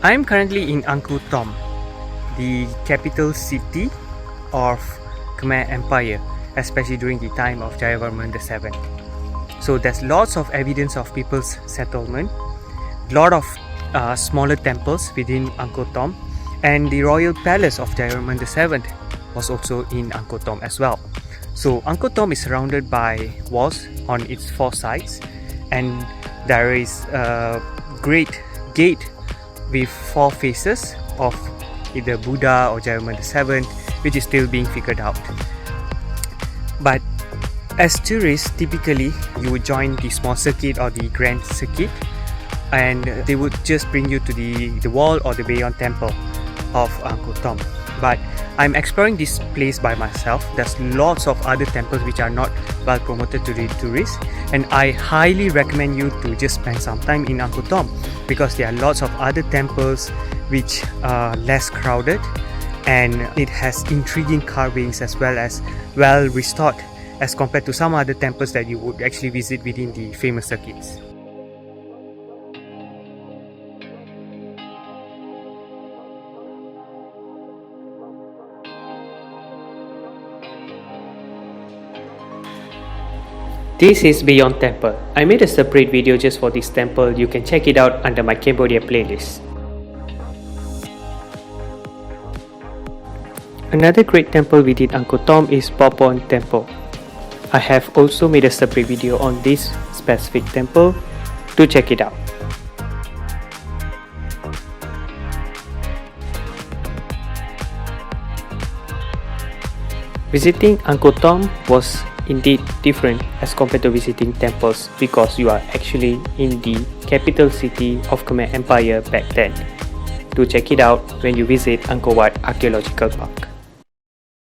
I am currently in Angkor Thom, the capital city of Khmer Empire, especially during the time of Jayavarman VII. So there's lots of evidence of people's settlement, lot of smaller temples within Angkor Thom, and the royal palace of Jayavarman VII was also in Angkor Thom as well. So Angkor Thom is surrounded by walls on its four sides, and there is a great gate with four faces of either Buddha or Jayavarman VII, which is still being figured out. But as tourists, typically you would join the small circuit or the grand circuit, and they would just bring you to the wall or the Bayon Temple of Angkor Thom. But I'm exploring this place by myself. There's lots of other temples which are not well promoted to the tourists, and I highly recommend you to just spend some time in Angkor Thom, because there are lots of other temples which are less crowded, and it has intriguing carvings as well as well restored as compared to some other temples that you would actually visit within the famous circuits. This is Bayon Temple. I made a separate video just for this temple. You can check it out under my Cambodia playlist. Another great temple within Angkor Thom is Baphuon Temple. I have also made a separate video on this specific temple. Do check it out. Visiting Angkor Thom was indeed different as compared to visiting temples, because you are actually in the capital city of Khmer Empire back then. Do check it out when you visit Angkor Wat Archaeological Park.